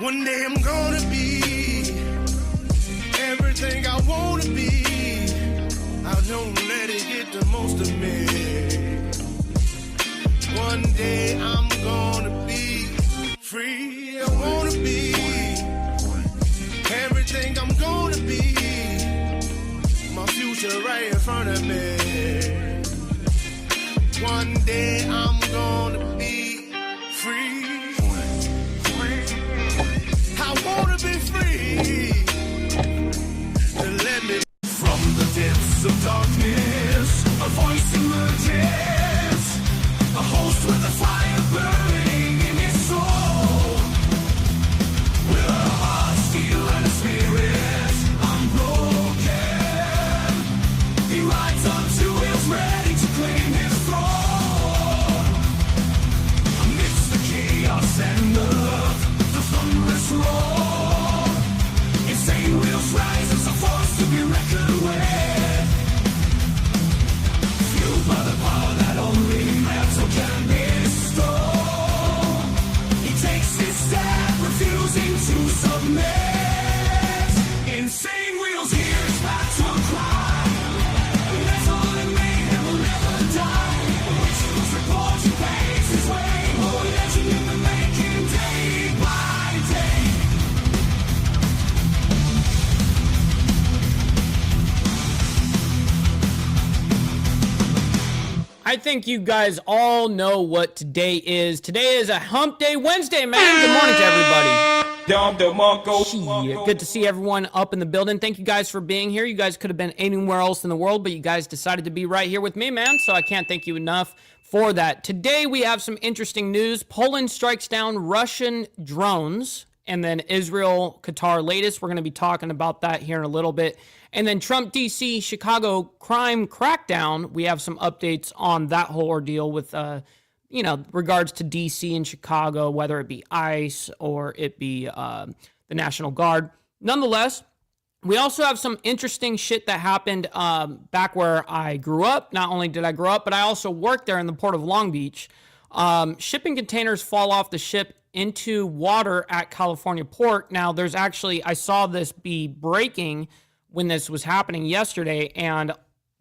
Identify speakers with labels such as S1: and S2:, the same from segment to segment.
S1: One day I'm gonna be everything I wanna be. I don't let it get the most of me. One day I'm gonna be free. I wanna be everything I'm gonna be. My future right in front of me. One day I'm gonna be free. I wanna be free. Let me.
S2: From the depths of darkness, a voice emerges. A host with a fire burning in his soul. With a heart, steel, and a spirit unbroken. He rides on two wheels, ready to claim his throne. Amidst the chaos and the thunderous roar, insane wheels rise as a force to be reckoned with. Fueled by the power that only metal can bestow. He takes his step, refusing to submit. Insane wheels hear his battle cry. Metal and mayhem will never die. Rituals report he paves his way. Oh, legend in the making, day by day.
S3: I think you guys all know what today is. Today is a Hump Day Wednesday, man. Good morning to everybody. Shit, good to see everyone up in the building. Thank you guys for being here. You guys could have been anywhere else in the world, but you guys decided to be right here with me, man. So I can't thank you enough for that. Today we have some interesting news. Poland strikes down Russian drones, and then Israel-Qatar latest. We're going to be talking about that here in a little bit. And then Trump, D.C., Chicago crime crackdown. We have some updates on that whole ordeal with, regards to D.C. and Chicago, whether it be ICE or it be the National Guard. Nonetheless, we also have some interesting shit that happened back where I grew up. Not only did I grow up, but I also worked there in the port of Long Beach. Shipping containers fall off the ship into water at California port. Now, there's actually, I saw this be breaking when this was happening yesterday, and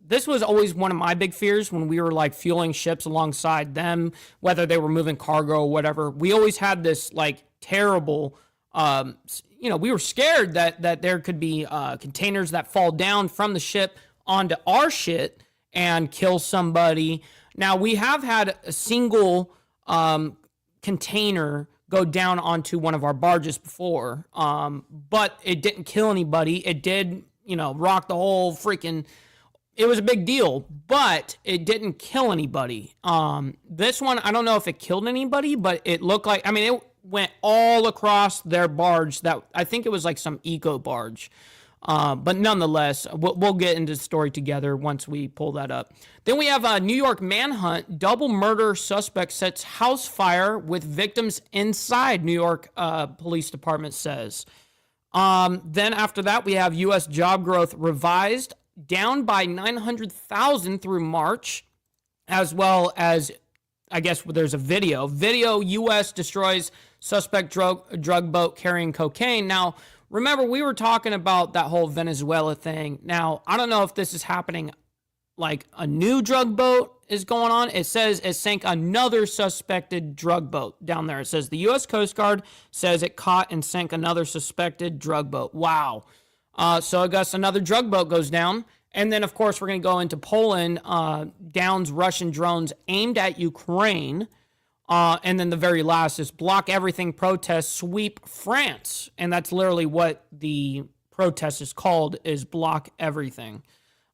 S3: this was always one of my big fears when we were like fueling ships alongside them, whether they were moving cargo or whatever. We always had this like terrible, we were scared that there could be containers that fall down from the ship onto our shit and kill somebody. Now, we have had a single container go down onto one of our barges before, but it didn't kill anybody. It did, rock the whole freaking, it was a big deal, but it didn't kill anybody. This one, I don't know if it killed anybody, but it looked like, it went all across their barge. That I think it was like some eco barge. But nonetheless, we'll get into the story together once we pull that up. Then we have a New York manhunt. Double murder suspect sets house fire with victims inside, New York Police Department says. Then after that, we have U.S. job growth revised down by 900,000 through March, as well as, I guess there's a video. U.S. destroys suspect drug boat carrying cocaine. Now, remember, we were talking about that whole Venezuela thing. Now, I don't know if this is happening like a new drug boat is going on. It says it sank another suspected drug boat down there. It says the U.S. Coast Guard says it caught and sank another suspected drug boat. Wow. So I guess another drug boat goes down. And then, of course, we're going to go into Poland, downs Russian drones aimed at Ukraine. And then the very last is block everything protests sweep France. And that's literally what the protest is called, is block everything.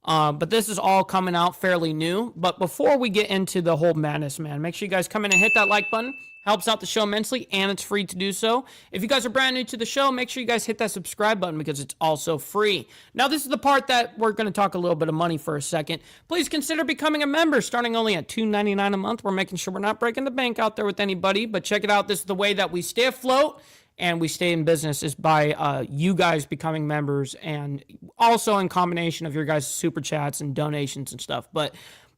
S3: But this is all coming out fairly new. But before we get into the whole madness, man, make sure you guys come in and hit that like button. Helps out the show immensely, and it's free to do so. If you guys are brand new to the show, make sure you guys hit that subscribe button because it's also free. Now, this is the part that we're going to talk a little bit of money for a second. Please consider becoming a member, starting only at $2.99 a month. We're making sure we're not breaking the bank out there with anybody, but check it out. This is the way that we stay afloat and we stay in business, is by you guys becoming members, and also in combination of your guys' super chats and donations and stuff. But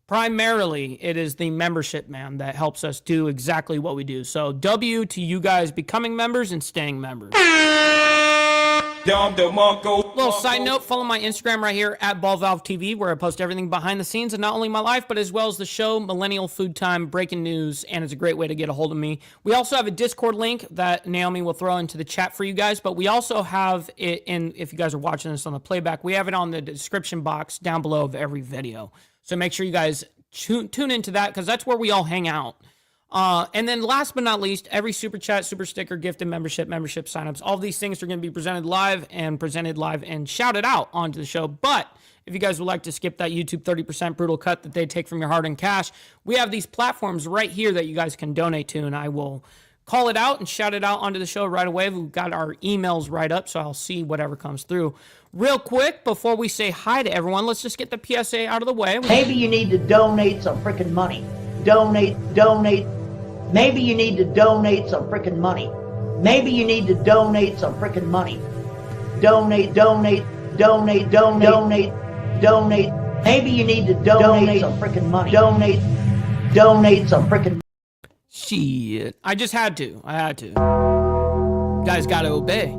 S3: Primarily, it is the membership, man, that helps us do exactly what we do. So W to you guys becoming members and staying members. Little side note, follow my Instagram right here at BallValveTV, where I post everything behind the scenes and not only my life, but as well as the show, Millennial Food Time, breaking news, and it's a great way to get a hold of me. We also have a Discord link that Naomi will throw into the chat for you guys, but we also have it in, if you guys are watching this on the playback, we have it on the description box down below of every video. So make sure you guys tune into that, because that's where we all hang out. And then last but not least, every super chat, super sticker, gift, and membership signups, all of these things are going to be presented live and shouted out onto the show. But if you guys would like to skip that YouTube 30% brutal cut that they take from your hard-earned cash, we have these platforms right here that you guys can donate to, and I will call it out and shout it out onto the show right away. We've got our emails right up, so I'll see whatever comes through. Real quick, before we say hi to everyone, let's just get the PSA out of the way.
S4: Maybe you need to donate some freaking money. Donate. Maybe you need to donate some freaking money. Maybe you need to donate some freaking money. Donate. Maybe you need to donate some freaking money. Donate some freaking.
S3: Shit. I just had to. You guys gotta obey.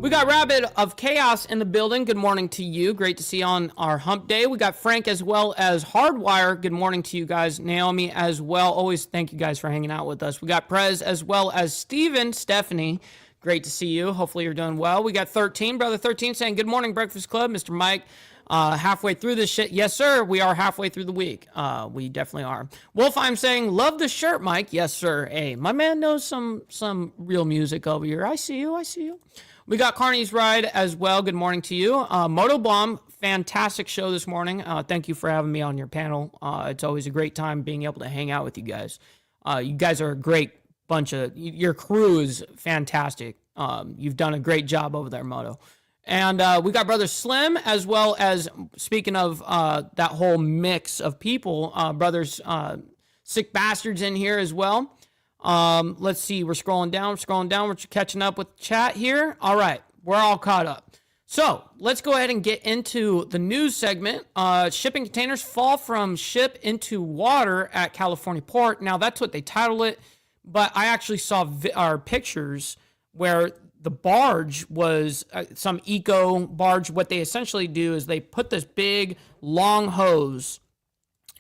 S3: We got Rabbit of Chaos in the building. Good morning to you. Great to see you on our hump day. We got Frank as well as Hardwire. Good morning to you guys. Naomi as well. Always thank you guys for hanging out with us. We got Prez as well as Stephanie. Great to see you. Hopefully you're doing well. We got 13, Brother 13 saying, good morning, Breakfast Club. Mr. Mike, halfway through this shit. Yes, sir. We are halfway through the week. We definitely are. Wolf, I'm saying, love the shirt, Mike. Yes, sir. Hey, my man knows some real music over here. I see you. We got Carney's Ride as well. Good morning to you. Motobomb, fantastic show this morning. Thank you for having me on your panel. It's always a great time being able to hang out with you guys. You guys are a great bunch of, your crew is fantastic. You've done a great job over there, Moto. And we got Brother Slim as well as, speaking of that whole mix of people, Brothers Sick Bastards in here as well. Let's see, we're scrolling down, we're catching up with chat here. All right, we're all caught up. So let's go ahead and get into the news segment. Shipping containers fall from ship into water at California port. Now that's what they title it, but I actually saw our pictures where the barge was some eco barge. What they essentially do is they put this big long hose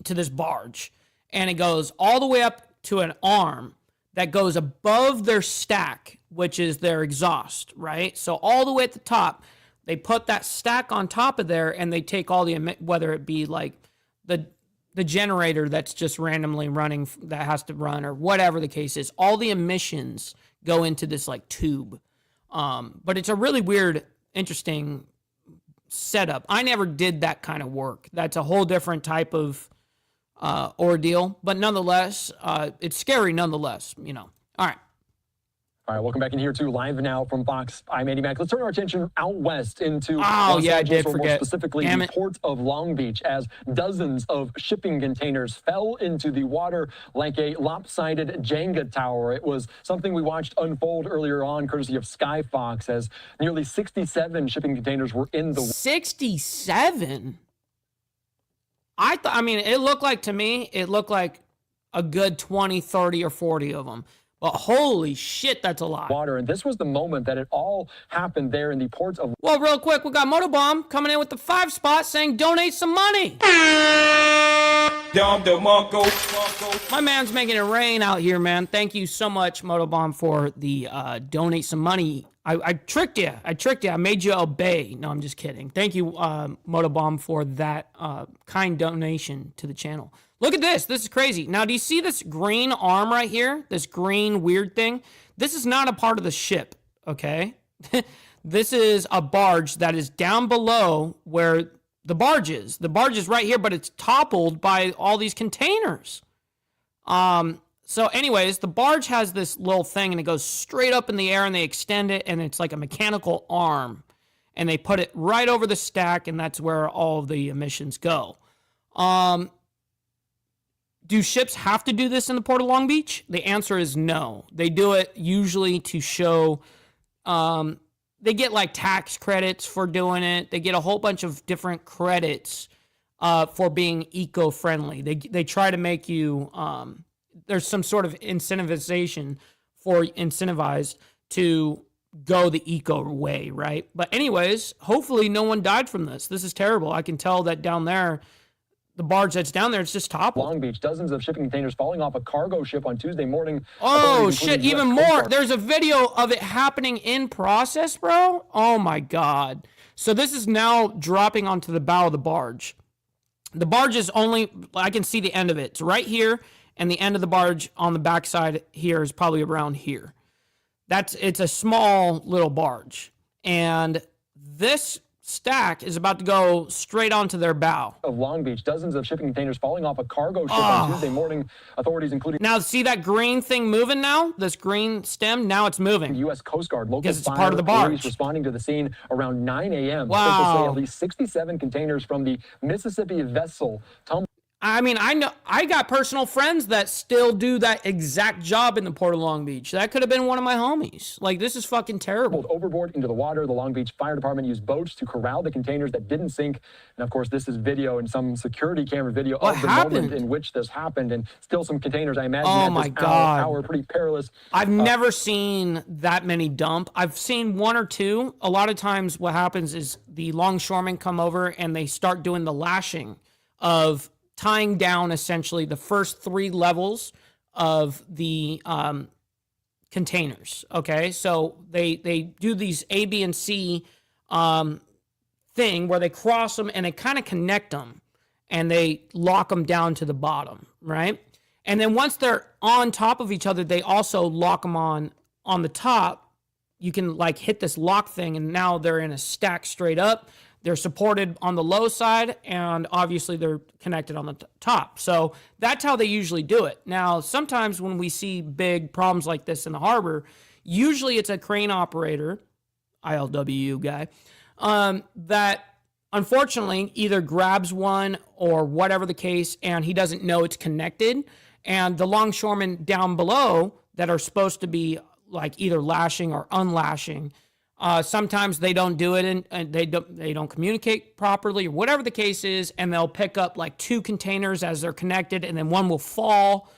S3: to this barge, and it goes all the way up to an arm that goes above their stack, which is their exhaust, right? So all the way at the top, they put that stack on top of there, and they take all the, whether it be like the generator that's just randomly running, that has to run, or whatever the case is, all the emissions go into this like tube. But it's a really weird, interesting setup. I never did that kind of work. That's a whole different type of ordeal, but nonetheless, it's scary nonetheless, you know. All right.
S5: All right, welcome back in here to Live Now from Fox. I'm Andy Mack. Let's turn our attention out west into
S3: Los
S5: Angeles,
S3: I did
S5: or
S3: forget.
S5: more specifically the port of Long Beach, as dozens of shipping containers fell into the water like a lopsided Jenga tower. It was something we watched unfold earlier on, courtesy of Sky Fox, as nearly 67 shipping containers were in the...
S3: 67? I mean, it looked like, to me, it looked like a good 20, 30, or 40 of them. But holy shit, that's a lot.
S5: Water, and this was the moment that it all happened there in the ports of...
S3: Well, real quick, we got Motobomb coming in with the 5 spot saying donate some money. My man's making it rain out here, man. Thank you so much, Motobomb, for the donate some money. I tricked you. I made you obey. No, I'm just kidding. Thank you, Motobomb, for that kind donation to the channel. Look at this. This is crazy. Now, do you see this green arm right here? This green weird thing? This is not a part of the ship, okay? This is a barge that is down below where the barge is. The barge is right here, but it's toppled by all these containers. So anyways, the barge has this little thing, and it goes straight up in the air, and they extend it, and it's like a mechanical arm. And they put it right over the stack, and that's where all of the emissions go. Do ships have to do this in the Port of Long Beach? The answer is no. They do it usually to show, they get like tax credits for doing it. They get a whole bunch of different credits for being eco-friendly. They try to make you, there's some sort of incentivized to go the eco way, right? But anyways, hopefully no one died from this. This is terrible. I can tell that down there, the barge that's down there, it's just toppled.
S5: Long Beach, dozens of shipping containers falling off a cargo ship on Tuesday morning.
S3: Oh, shit, even more. There's a video of it happening in process, bro. Oh, my God. So this is now dropping onto the bow of the barge. The barge is only, I can see the end of it. It's right here, and the end of the barge on the backside here is probably around here. It's a small little barge. And this stack is about to go straight onto their bow.
S5: Of Long Beach, dozens of shipping containers falling off a cargo ship on Tuesday morning. Authorities, including
S3: now, see that green thing moving now? This green stem, now it's moving.
S5: The U.S. Coast Guard, local
S3: because it's part of the barge.
S5: Responding to the scene around 9 a.m.
S3: Wow.
S5: Officials say at least 67 containers from the Mississippi vessel tumbled.
S3: I mean, I know I got personal friends that still do that exact job in the Port of Long Beach. That could have been one of my homies. Like, this is fucking terrible.
S5: Overboard into the water. The Long Beach Fire Department used boats to corral the containers that didn't sink. And of course, this is video and some security camera video of the moment in which this happened. And still some containers, I imagine.
S3: Oh my God.
S5: Hour, pretty perilous.
S3: I've never seen that many dump. I've seen one or two. A lot of times what happens is the longshoremen come over and they start doing the lashing of tying down essentially the first 3 levels of the containers. Okay, so they do these A, B, and C thing where they cross them and they kind of connect them and they lock them down to the bottom, right? And then once they're on top of each other, they also lock them on the top. You can like hit this lock thing and now they're in a stack straight up. They're supported on the low side, and obviously they're connected on the top. So that's how they usually do it. Now, sometimes when we see big problems like this in the harbor, usually it's a crane operator, ILWU guy, that unfortunately either grabs one or whatever the case, and he doesn't know it's connected. And the longshoremen down below that are supposed to be like either lashing or unlashing, sometimes they don't do it and they don't communicate properly or whatever the case is, and they'll pick up like 2 containers as they're connected and then one will fall.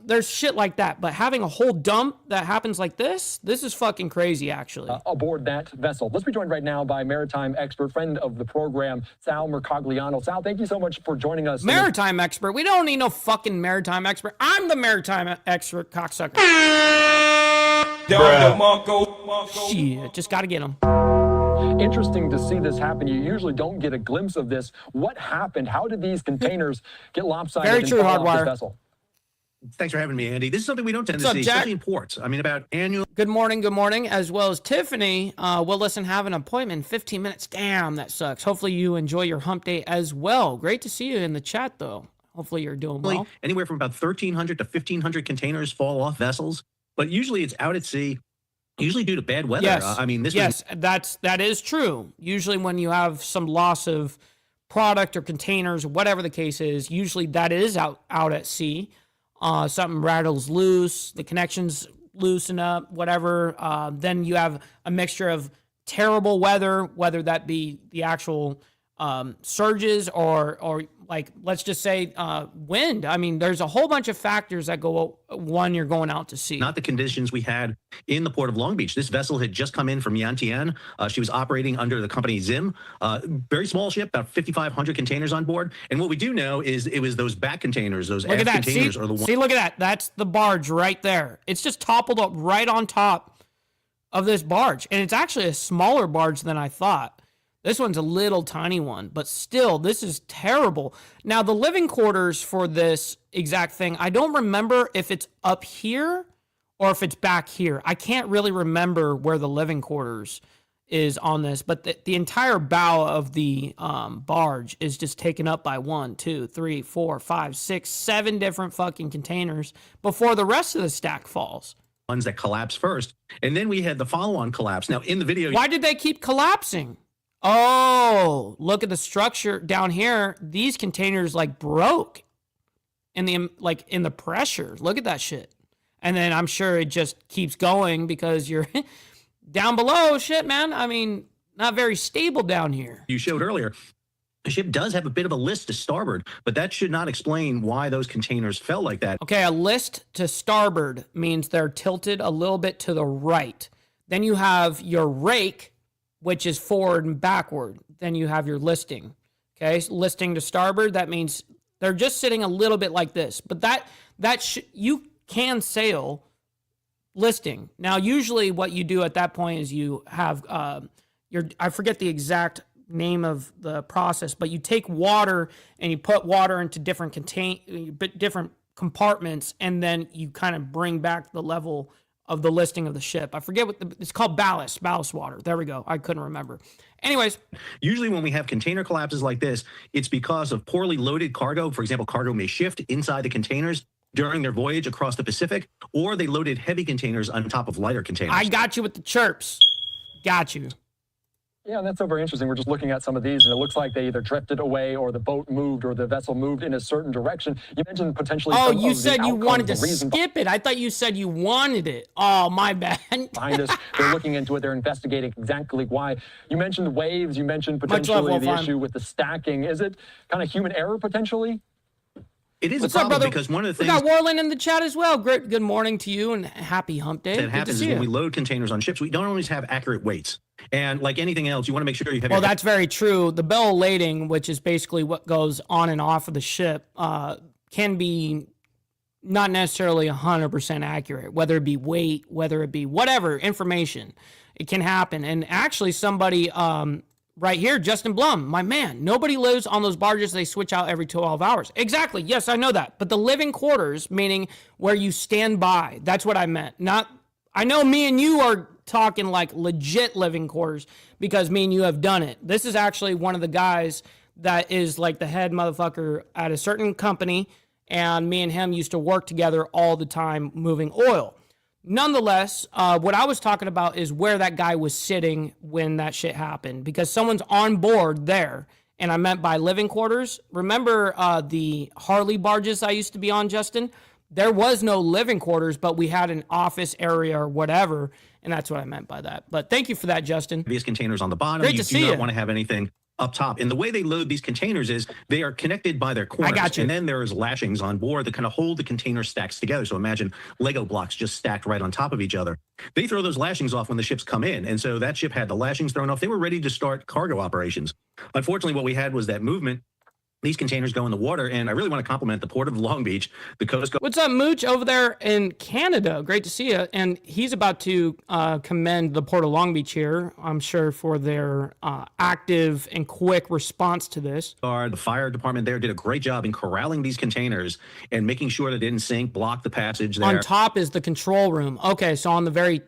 S3: There's shit like that, but having a whole dump that happens like this is fucking crazy, actually.
S5: Aboard that vessel. Let's be joined right now by maritime expert, friend of the program, Sal Mercogliano. Sal, thank you so much for joining us.
S3: Maritime expert? We don't need no fucking maritime expert. I'm the maritime expert, cocksucker. Shit, just gotta get him.
S5: Interesting to see this happen. You usually don't get a glimpse of this. What happened? How did these containers get lopsided?
S3: Very true,
S5: and fall off
S3: Hardwire.
S5: this vessel?
S6: Thanks for having me, Andy. This is something we don't tend to see, especially in ports. I mean, about annual.
S3: Good morning, as well as Tiffany. Listen, have an appointment in 15 minutes. Damn, that sucks. Hopefully you enjoy your hump day as well. Great to see you in the chat, though. Hopefully you're doing well.
S6: Anywhere from about 1,300 to 1,500 containers fall off vessels, but usually it's out at sea, usually due to bad weather.
S3: Yes,
S6: I mean,
S3: that is true. Usually when you have some loss of product or containers, whatever the case is, usually that is out at sea. Something rattles loose, the connections loosen up, whatever. Then you have a mixture of terrible weather, whether that be the actual surges or like, let's just say wind. I mean, there's a whole bunch of factors that go when you're going out to sea.
S6: Not the conditions we had in the port of Long Beach. This vessel had just come in from Yantian. She was operating under the company Zim. Very small ship, about 5,500 containers on board. And what we do know is it was those back containers, those aft containers are the ones.
S3: See, look at that. That's the barge right there. It's just toppled up right on top of this barge. And it's actually a smaller barge than I thought. This one's a little tiny one, but still, this is terrible. Now, the living quarters for this exact thing, I don't remember if it's up here or if it's back here. I can't really remember where the living quarters is on this, but the entire bow of the barge is just taken up by 1, 2, 3, 4, 5, 6, 7 different fucking containers before the rest of the stack falls.
S6: Ones that collapse first, and then we had the follow-on collapse. Now, in the video,
S3: why did they keep collapsing? Oh, look at the structure down here. These containers like broke in the pressure. Look at that shit. And then I'm sure it just keeps going because you're down below. Shit, man. I mean, not very stable down here.
S6: You showed earlier. The ship does have a bit of a list to starboard, but that should not explain why those containers fell like that.
S3: Okay, a list to starboard means they're tilted a little bit to the right. Then you have your rake, which is forward and backward. Then you have your listing. Okay, listing to starboard, that means they're just sitting a little bit like this. But you can sail listing. Now, usually what you do at that point is you have I forget the exact name of the process, but you take water and you put water into different compartments, and then you kind of bring back the level of the listing of the ship. I forget it's called ballast water. There we go. I couldn't remember. Anyways.
S6: Usually when we have container collapses like this, it's because of poorly loaded cargo. For example, cargo may shift inside the containers during their voyage across the Pacific, or they loaded heavy containers on top of lighter containers.
S3: I got you with the chirps. Got you.
S5: Yeah, that's so very interesting. We're just looking at some of these, and it looks like they either drifted away or the boat moved or the vessel moved in a certain direction. You mentioned potentially
S3: you said you wanted to skip it. I thought you said you wanted it. Oh, my bad.
S5: Behind this, they're looking into it. They're investigating exactly why. You mentioned the waves. You mentioned potentially the issue with the stacking. Is it kind of human error potentially?
S6: It is a problem because one of the things...
S3: We got Warland in the chat as well. Great, good morning to you and happy hump day.
S6: That happens is when we load containers on ships, we don't always have accurate weights. And like anything else, you want to make sure you have...
S3: Well, that's very true. The bill of lading, which is basically what goes on and off of the ship, can be not necessarily 100% accurate, whether it be weight, whether it be whatever information. It can happen. And actually somebody... right here, Justin Blum, my man. Nobody lives on those barges. They switch out every 12 hours. Exactly. Yes, I know that. But the living quarters, meaning where you stand by, that's what I meant. Not, I know me and you are talking like legit living quarters because me and you have done it. This is actually one of the guys that is like the head motherfucker at a certain company, and me and him used to work together all the time moving oil. Nonetheless, what I was talking about is where that guy was sitting when that shit happened, because someone's on board there, and I meant by living quarters. Remember the Harley barges I used to be on, Justin? There was no living quarters, but we had an office area or whatever, and that's what I meant by that. But thank you for that, Justin.
S6: These containers on the bottom,
S3: Great to see you.
S6: Don't want to have anything up top. And the way they load these containers is they are connected by their corners.
S3: I got you.
S6: And then there's lashings on board that kind of hold the container stacks together. So imagine Lego blocks just stacked right on top of each other. They throw those lashings off when the ships come in. And so that ship had the lashings thrown off. They were ready to start cargo operations. Unfortunately, what we had was that movement. These containers go in the water, and I really want to compliment the Port of Long Beach, the Coast Guard.
S3: What's up, Mooch, over there in Canada? Great to see you. And he's about to commend the Port of Long Beach here, I'm sure, for their active and quick response to this.
S6: The fire department there did a great job in corralling these containers and making sure that they didn't sink, block the passage there.
S3: On top is the control room. Okay, so on the very,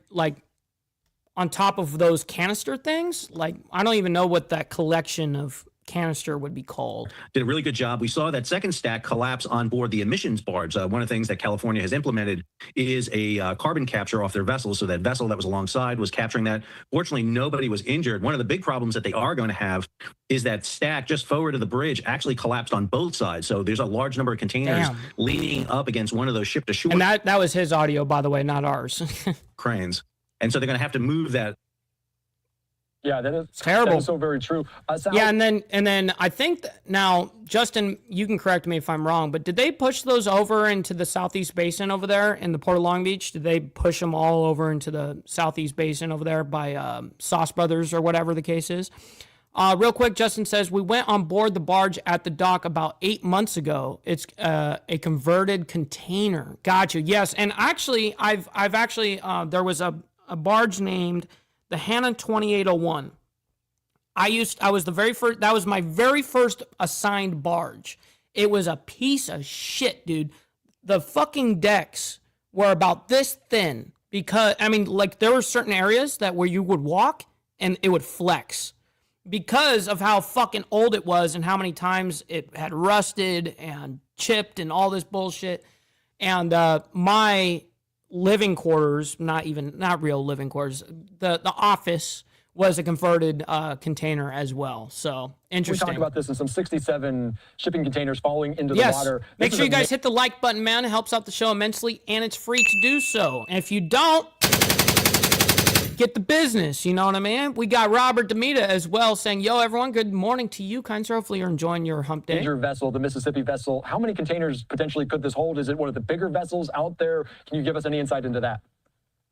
S3: on top of those canister things, I don't even know what that collection of canister would be called.
S6: Did a really good job. We saw that second stack collapse on board the emissions barge. One of the things that California has implemented is a carbon capture off their vessels. So that vessel that was alongside was capturing that. Fortunately, nobody was injured. One of the big problems that they are going to have is that stack just forward of the bridge actually collapsed on both sides. So there's a large number of containers leaning up against one of those ship to shore.
S3: And that was his audio, by the way, not ours.
S6: Cranes. And so they're going to have to move that.
S5: Yeah, that is
S3: terrible.
S5: That is so very true.
S3: Sal, yeah, and then I think now, Justin, you can correct me if I'm wrong, but did they push those over into the Southeast Basin over there in the Port of Long Beach? Did they push them all over into the Southeast Basin over there by Sauce Brothers or whatever the case is? Real quick, Justin says, we went on board the barge at the dock about 8 months ago. It's a converted container. Gotcha. Yes, and actually, I've actually there was a barge named the Hannah 2801. I was the very first, that was my very first assigned barge. It was a piece of shit, dude. The fucking decks were about this thin because, there were certain areas that where you would walk and it would flex because of how fucking old it was and how many times it had rusted and chipped and all this bullshit. And my living quarters, not real living quarters, the office was a converted container as well. So interesting.
S5: We talked about this in some 67 shipping containers falling into the water.
S3: Make sure you guys hit the like button, man. It helps out the show immensely, and it's free to do so. And if you don't, get the business. You know what I mean? We got Robert Demita as well saying, yo, everyone, good morning to you, kind sir. Hopefully you're enjoying your hump day.
S5: Major vessel, the Mississippi vessel. How many containers potentially could this hold? Is it one of the bigger vessels out there? Can you give us any insight into that?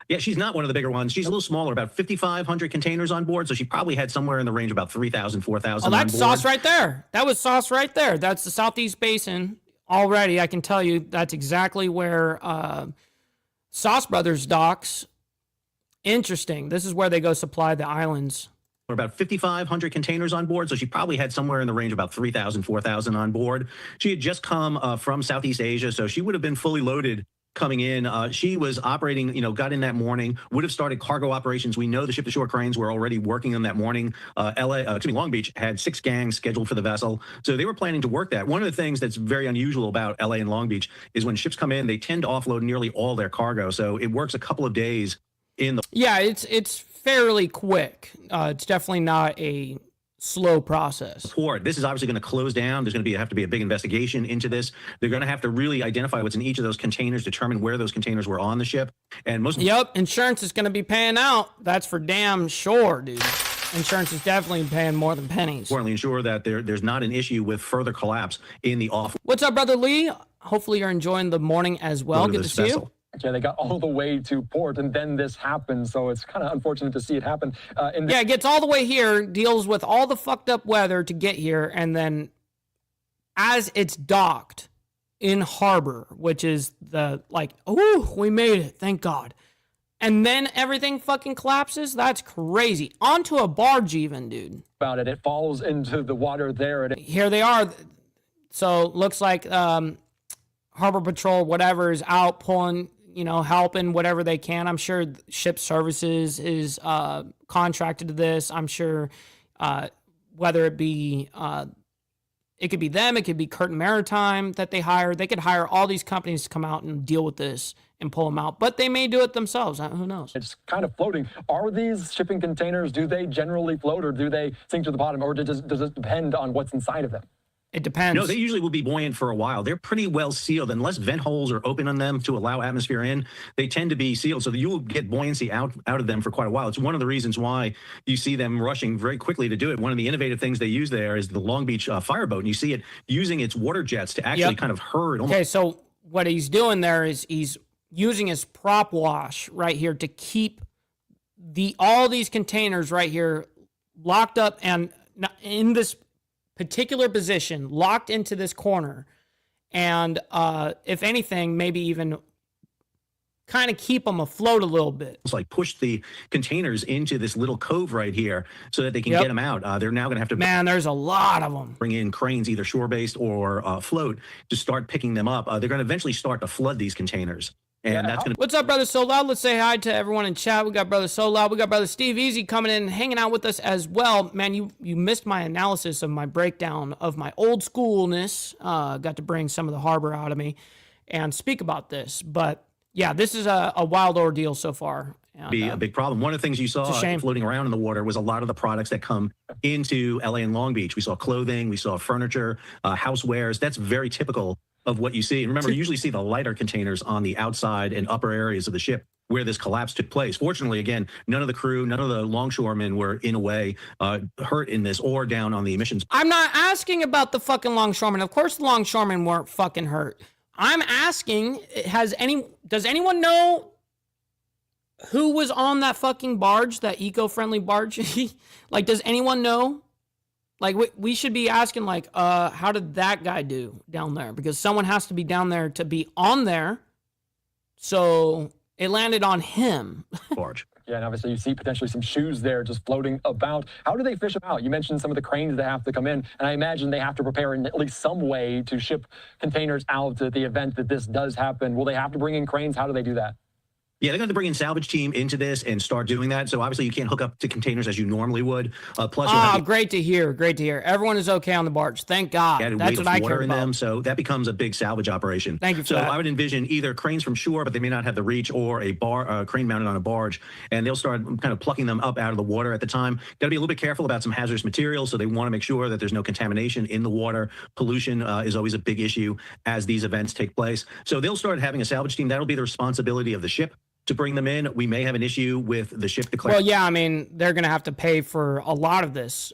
S6: Yeah, she's not one of the bigger ones. She's a little smaller, about 5,500 containers on board. So she probably had somewhere in the range of about 3,000, 4,000
S3: Oh, that's sauce right there. That was sauce right there. That's the Southeast Basin. Already, I can tell you that's exactly where Sauce Brothers docks. Interesting. This is where they go supply the islands.
S6: About 5,500 containers on board. So she probably had somewhere in the range of about 3,000, 4,000 on board. She had just come from Southeast Asia, so she would have been fully loaded coming in. She was operating, got in that morning, would have started cargo operations. We know the ship-to-shore cranes were already working on that morning. Long Beach had 6 gangs scheduled for the vessel. So they were planning to work that. One of the things that's very unusual about LA and Long Beach is when ships come in, they tend to offload nearly all their cargo. So it works a couple of days in the...
S3: Yeah, it's fairly quick. It's definitely not a slow process.
S6: Port. This is obviously going to close down. There's going to have to be a big investigation into this. They're going to have to really identify what's in each of those containers, determine where those containers were on the ship. And
S3: Yep, insurance is going to be paying out. That's for damn sure, dude. Insurance is definitely paying more than pennies.
S6: Importantly, ensure that there's not an issue with further collapse in the off.
S3: What's up, Brother Lee? Hopefully you're enjoying the morning as well. Good to see you.
S5: Yeah, they got all the way to port, and then this happened, so it's kind of unfortunate to see it happen.
S3: Yeah, it gets all the way here, deals with all the fucked up weather to get here, and then as it's docked in harbor, which is we made it, thank God. And then everything fucking collapses? That's crazy. Onto a barge even, dude.
S5: About it falls into the water there.
S3: Here they are. So looks like Harbor Patrol, whatever, is out pulling, helping whatever they can. I'm sure Ship Services is contracted to this. I'm sure whether it be, it could be them, it could be Curtin Maritime that they hire. They could hire all these companies to come out and deal with this and pull them out. But they may do it themselves. Who knows?
S5: It's kind of floating. Are these shipping containers, do they generally float or do they sink to the bottom? Or does it depend on what's inside of them?
S3: It depends.
S6: No, they usually will be buoyant for a while. They're pretty well sealed. Unless vent holes are open on them to allow atmosphere in, they tend to be sealed. So that you will get buoyancy out of them for quite a while. It's one of the reasons why you see them rushing very quickly to do it. One of the innovative things they use there is the Long Beach fireboat. And you see it using its water jets to actually kind of herd.
S3: Okay, so what he's doing there is he's using his prop wash right here to keep all these containers right here locked up and in this particular position, locked into this corner, and if anything, maybe even kind of keep them afloat a little bit.
S6: It's like push the containers into this little cove right here so that they can get them out. They're now going to have to...
S3: Man, there's a lot of them.
S6: Bring in cranes, either shore-based or float, to start picking them up. They're going to eventually start to flood these containers. And that's going to...
S3: What's up, Brother So Loud? Let's say hi to everyone in chat. We got Brother So Loud. We got Brother Steve Easy coming in and hanging out with us as well. Man, you missed my analysis of my breakdown of my old schoolness. Got to bring some of the harbor out of me and speak about this. But yeah, this is a wild ordeal so far. And,
S6: be a big problem. One of the things you saw floating around in the water was a lot of the products that come into LA and Long Beach. We saw clothing, we saw furniture, housewares. That's very typical of what you see. And remember, you usually see the lighter containers on the outside and upper areas of the ship where this collapse took place. Fortunately, again, none of the crew, none of the longshoremen were in a way hurt in this or down on the emissions.
S3: I'm not asking about the fucking longshoremen. Of course the longshoremen weren't fucking hurt. I'm asking, does anyone know who was on that fucking barge, that eco-friendly barge? Like, does anyone know? Like, we should be asking, like, how did that guy do down there? Because someone has to be down there to be on there. So it landed on him.
S6: Barge.
S5: Yeah, and obviously you see potentially some shoes there just floating about. How do they fish them out? You mentioned some of the cranes that have to come in, and I imagine they have to prepare in at least some way to ship containers out at the event that this does happen. Will they have to bring in cranes? How do they do that?
S6: Yeah, they're going to bring in salvage team into this and start doing that. So obviously you can't hook up to containers as you normally would. Plus,
S3: great to hear. Great to hear. Everyone is okay on the barge. Thank God. That's what I care about.
S6: Them, so that becomes a big salvage operation.
S3: Thank you for that.
S6: So I would envision either cranes from shore, but they may not have the reach, or a crane mounted on a barge, and they'll start kind of plucking them up out of the water at the time. Got to be a little bit careful about some hazardous materials, so they want to make sure that there's no contamination in the water. Pollution is always a big issue as these events take place. So they'll start having a salvage team. That'll be the responsibility of the ship. to bring them in. We may have an issue with the ship declared.
S3: Well, yeah, I mean, they're going to have to pay for a lot of this.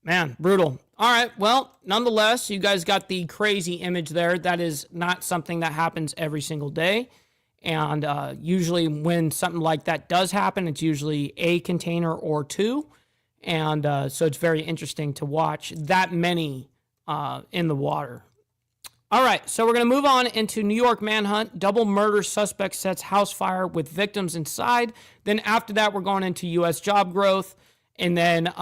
S3: Man, brutal. All right, well, nonetheless, you guys got the crazy image there. That is not something that happens every single day. And usually when something like that does happen, it's usually a container or two. And so it's very interesting to watch that many in the water. All right, so we're going to move on into New York manhunt. Double murder suspect sets house fire with victims inside. Then after that, we're going into U.S. job growth. And then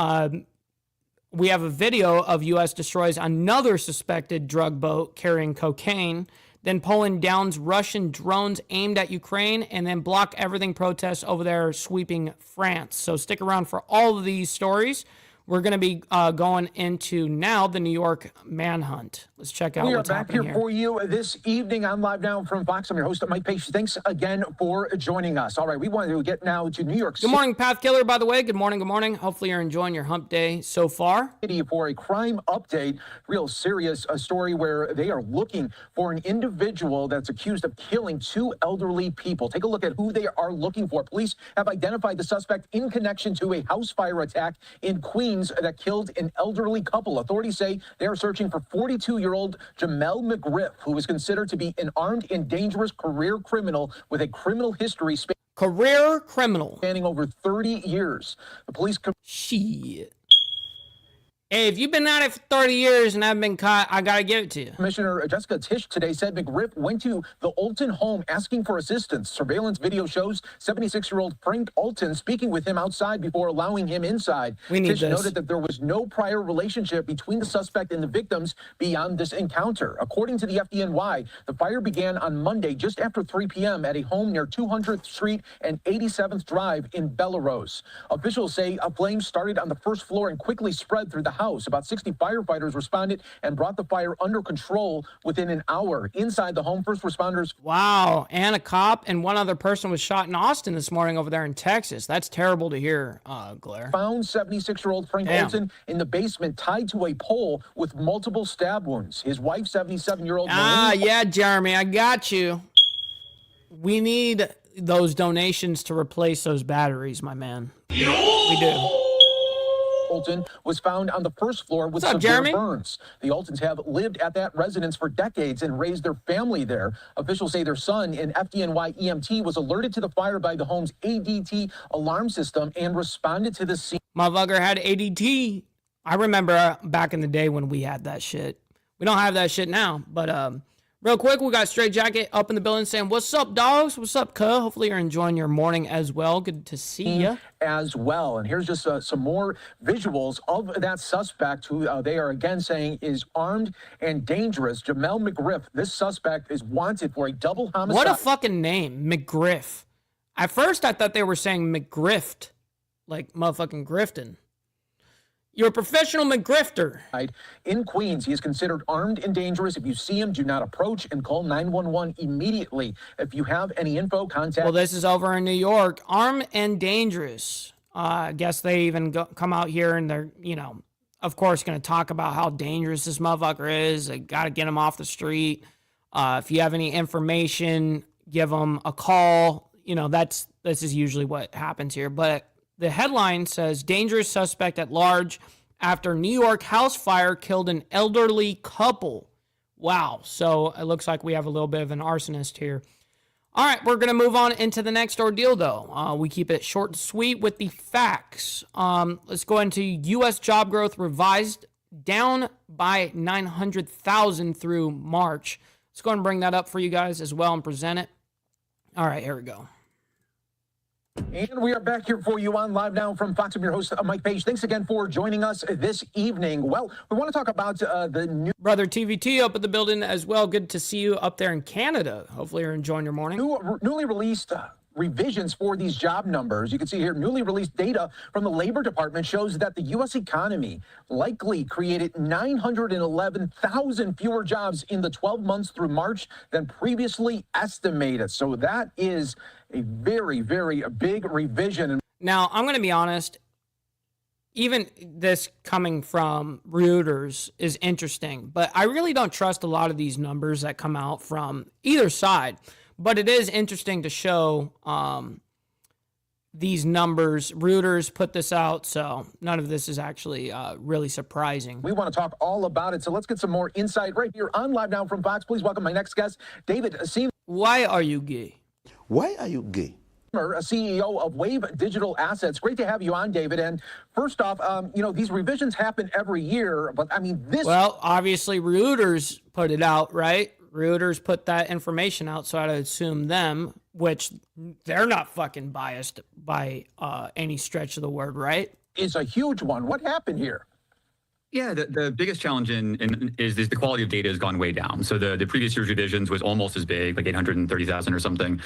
S3: we have a video of U.S. destroys another suspected drug boat carrying cocaine. Then Poland downs Russian drones aimed at Ukraine, and then block everything protests over there sweeping France. So stick around for all of these stories. We're going to be going into now the New York manhunt. Let's check out what's happening here.
S7: We are back here for you this evening. I'm live now from Fox. I'm your host, Mike Page. Thanks again for joining us. All right, we want to get now to New York City.
S3: Good morning, Path Killer, by the way. Good morning, good morning. Hopefully you're enjoying your hump day so far.
S7: For a crime update, real serious story where they are looking for an individual that's accused of killing two elderly people. Take a look at who they are looking for. Police have identified the suspect in connection to a house fire attack in Queens that killed an elderly couple. Authorities say they are searching for 42-year-old Jamel McGriff, who is considered to be an armed and dangerous career criminal with a criminal history spanning over 30 years. The police...
S3: Shit. Hey, if you've been at it for 30 years and haven't been caught, I got to give it to you.
S7: Commissioner Jessica Tisch today said McGriff went to the Alton home asking for assistance. Surveillance video shows 76-year-old Frank Alton speaking with him outside before allowing him inside. Tisch noted that there was no prior relationship between the suspect and the victims beyond this encounter. According to the FDNY, the fire began on Monday just after 3 p.m. at a home near 200th Street and 87th Drive in Bellerose. Officials say a flame started on the first floor and quickly spread through the house. About 60 firefighters responded and brought the fire under control within an hour. Inside the home, first responders...
S3: Wow, and a cop and one other person was shot in Austin this morning over there in Texas. That's terrible to hear, Blair.
S7: Found 76-year-old Frank Alton in the basement tied to a pole with multiple stab wounds. His wife, 77-year-old...
S3: Yeah, Jeremy, I got you. We need those donations to replace those batteries, my man. We do.
S7: Alton was found on the first floor with severe burns. The Altons have lived at that residence for decades and raised their family there. Officials say their son, an FDNY EMT, was alerted to the fire by the home's ADT alarm system and responded to the scene.
S3: Motherfucker had ADT. I remember back in the day when we had that shit. We don't have that shit now, but real quick, we got Straight Jacket up in the building saying, "What's up, dogs? What's up, cuh? Hopefully you're enjoying your morning as well. Good to see you."
S7: As well. And here's just some more visuals of that suspect who they are again saying is armed and dangerous. Jamel McGriff, this suspect is wanted for a double homicide.
S3: What a fucking name, McGriff. At first, I thought they were saying McGrift, like motherfucking grifting. You're a professional McGrifter.
S7: In Queens, he is considered armed and dangerous. If you see him, do not approach and call 911 immediately. If you have any info, contact...
S3: Well, this is over in New York. Armed and dangerous. I guess they even come out here and they're, you know, of course, going to talk about how dangerous this motherfucker is. They got to get him off the street. If you have any information, give him a call. You know, this is usually what happens here. But the headline says, dangerous suspect at large after New York house fire killed an elderly couple. Wow. So it looks like we have a little bit of an arsonist here. All right, we're going to move on into the next ordeal, though. We keep it short and sweet with the facts. Let's go into U.S. job growth revised down by 900,000 through March. Let's go ahead and bring that up for you guys as well and present it. All right, here we go.
S7: And we are back here for you on Live Now from Fox. I'm your host, Mike Page. Thanks again for joining us this evening. Well, we want to talk about the new...
S3: Brother TVT up at the building as well. Good to see you up there in Canada. Hopefully you're enjoying your morning.
S7: Newly released revisions for these job numbers. You can see here, newly released data from the Labor Department shows that the U.S. economy likely created 911,000 fewer jobs in the 12 months through March than previously estimated. So that is a very, very big revision.
S3: Now, I'm going to be honest. Even this coming from Reuters is interesting, but I really don't trust a lot of these numbers that come out from either side. But it is interesting to show these numbers. Reuters put this out, so none of this is actually really surprising.
S7: We want to talk all about it, so let's get some more insight right here on Live Now from Fox. Please welcome my next guest, David Seaver.
S3: Why are you gay?
S8: Why are you gay?
S7: CEO of Wave Digital Assets. Great to have you on, David. And first off, these revisions happen every year, but I mean, this...
S3: Well, obviously Reuters put it out, right? Reuters put that information out, so I'd assume them, which they're not fucking biased by any stretch of the word, right?
S7: Is a huge one. What happened here?
S9: Yeah, the biggest challenge is the quality of data has gone way down. So the previous year's revisions was almost as big, like 830,000 or something.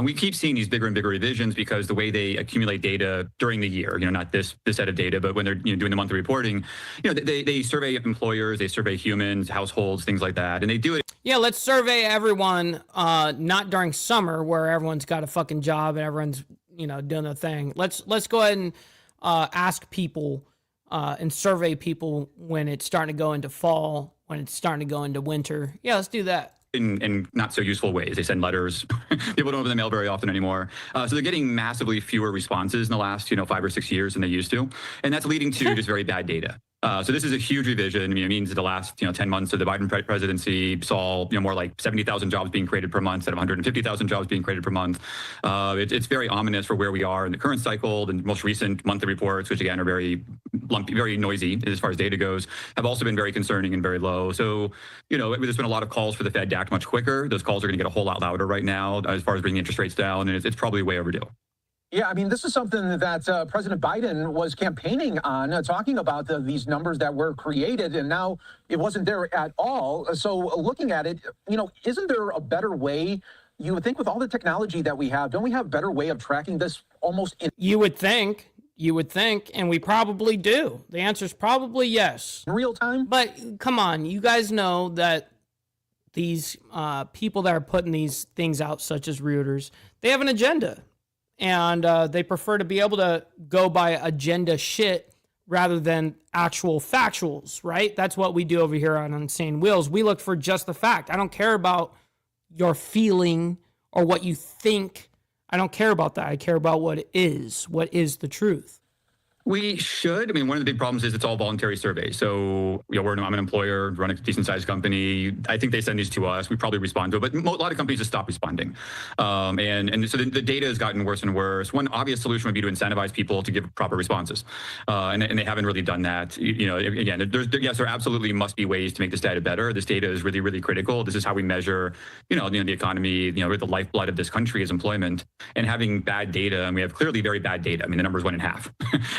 S9: We keep seeing these bigger and bigger revisions because the way they accumulate data during the year, not this set of data, but when they're doing the monthly reporting, they survey employers, they survey humans, households, things like that, and they do it.
S3: Yeah, let's survey everyone, not during summer where everyone's got a fucking job and everyone's doing their thing. Let's go ahead and ask people. And survey people when it's starting to go into fall, when it's starting to go into winter. Yeah, let's do that.
S9: In not so useful ways. They send letters. People don't open the mail very often anymore. So they're getting massively fewer responses in the last 5 or 6 years than they used to. And that's leading to just very bad data. So this is a huge revision. It means that the last 10 months of the Biden presidency saw more like 70,000 jobs being created per month instead of 150,000 jobs being created per month. It's very ominous for where we are in the current cycle. The most recent monthly reports, which again are very lumpy, very noisy as far as data goes, have also been very concerning and very low. So there's been a lot of calls for the Fed to act much quicker. Those calls are going to get a whole lot louder right now as far as bringing interest rates down, and it's probably way overdue.
S7: Yeah, I mean, this is something that President Biden was campaigning on, talking about these numbers that were created, and now it wasn't there at all. So looking at it, isn't there a better way? You would think with all the technology that we have, don't we have a better way of tracking this almost in...
S3: You would think, and we probably do. The answer is probably yes.
S7: In real time?
S3: But come on, you guys know that these people that are putting these things out, such as Reuters, they have an agenda. And they prefer to be able to go by agenda shit rather than actual factuals, right? That's what we do over here on Insane Wheels. We look for just the fact. I don't care about your feeling or what you think. I don't care about that. I care about what it is. What is the truth?
S9: We should. I mean, one of the big problems is it's all voluntary surveys. So, I'm an employer, run a decent-sized company. I think they send these to us. We probably respond to it, but a lot of companies just stop responding. And so the data has gotten worse and worse. One obvious solution would be to incentivize people to give proper responses, and they haven't really done that. Again, there absolutely must be ways to make this data better. This data is really, really critical. This is how we measure, the economy. The lifeblood of this country is employment. And having bad data, and we have clearly very bad data. I mean, the number's 1 in half.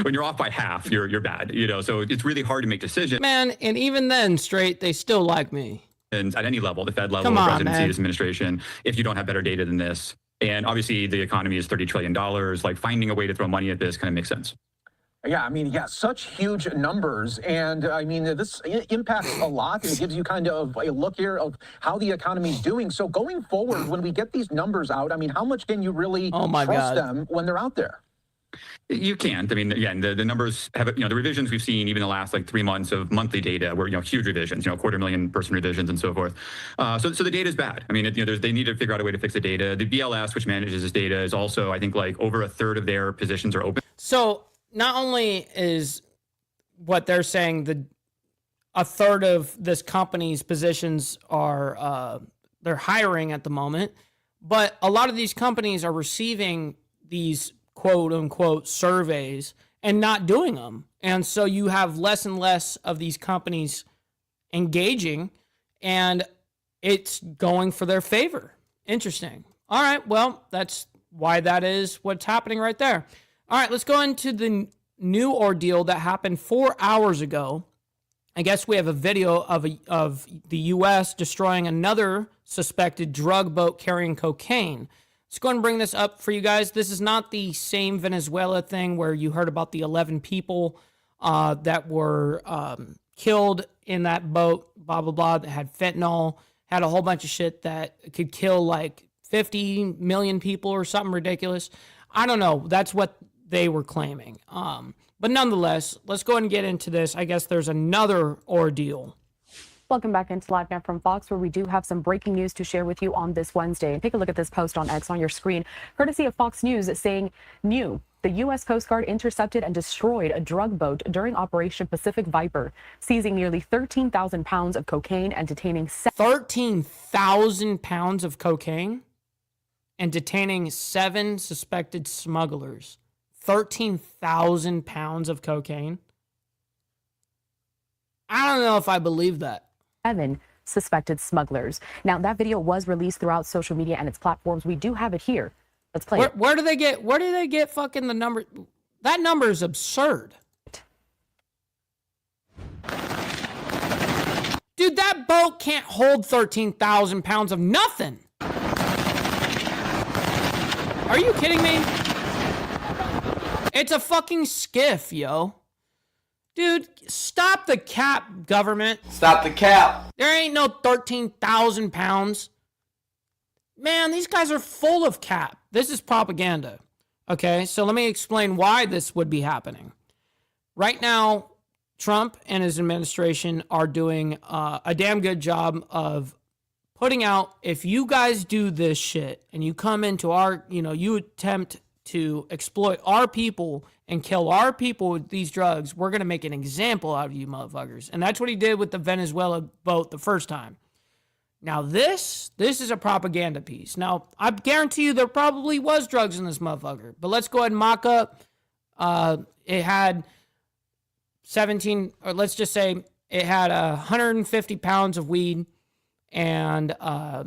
S9: When you're off by half, you're bad, so it's really hard to make decisions.
S3: Man, and even then, straight, they still like me.
S9: And at any level, the Fed level, the presidency, this administration, if you don't have better data than this, and obviously the economy is $30 trillion, like finding a way to throw money at this kind of makes sense.
S7: Yeah, I mean, such huge numbers. And I mean, this impacts a lot. And it gives you kind of a look here of how the economy is doing. So going forward, when we get these numbers out, I mean, how much can you really trust them when they're out there?
S9: You can't. I mean, again, the numbers have, the revisions we've seen even the last 3 months of monthly data were, huge revisions, 250,000 person revisions and so forth. So the data is bad. I mean, they need to figure out a way to fix the data. The BLS, which manages this data, is also, I think, over a third of their positions are open.
S3: So not only is what they're saying, a third of this company's positions are, they're hiring at the moment, but a lot of these companies are receiving these quote unquote surveys and not doing them. And so you have less and less of these companies engaging, and it's going for their favor. Interesting. All right. Well, that's why that is what's happening right there. All right. Let's go into the new ordeal that happened 4 hours ago. I guess we have a video of the U.S. destroying another suspected drug boat carrying cocaine. Let's go and bring this up for you guys. This is not the same Venezuela thing where you heard about the 11 people that were killed in that boat, blah, blah, blah, that had fentanyl, had a whole bunch of shit that could kill 50 million people or something ridiculous. I don't know. That's what they were claiming. But nonetheless, let's go ahead and get into this. I guess there's another ordeal.
S8: Welcome back into Live Now from Fox, where we do have some breaking news to share with you on this Wednesday. Take a look at this post on X on your screen, courtesy of Fox News, saying, new. The U.S. Coast Guard intercepted and destroyed a drug boat during Operation Pacific Viper, seizing nearly 13,000 pounds of cocaine and detaining
S3: 13,000 pounds of cocaine and detaining 7 suspected smugglers. 13,000 pounds of cocaine. I don't know if I believe that.
S8: 7 suspected smugglers. Now, that video was released throughout social media and its platforms. We do have it here. Let's play it.
S3: Where do they get fucking the number? That number is absurd. Dude, that boat can't hold 13,000 pounds of nothing. Are you kidding me? It's a fucking skiff, yo. Dude, stop the cap, government.
S10: Stop the cap.
S3: There ain't no 13,000 pounds. Man, these guys are full of cap. This is propaganda. Okay, so let me explain why this would be happening. Right now, Trump and his administration are doing a damn good job of putting out, if you guys do this shit and you come into our, you attempt to exploit our people and kill our people with these drugs, we're going to make an example out of you motherfuckers. And that's what he did with the Venezuela boat the first time. Now this is a propaganda piece. Now, I guarantee you there probably was drugs in this motherfucker. But let's go ahead and mock up. It had 17, or let's just say it had 150 pounds of weed and, I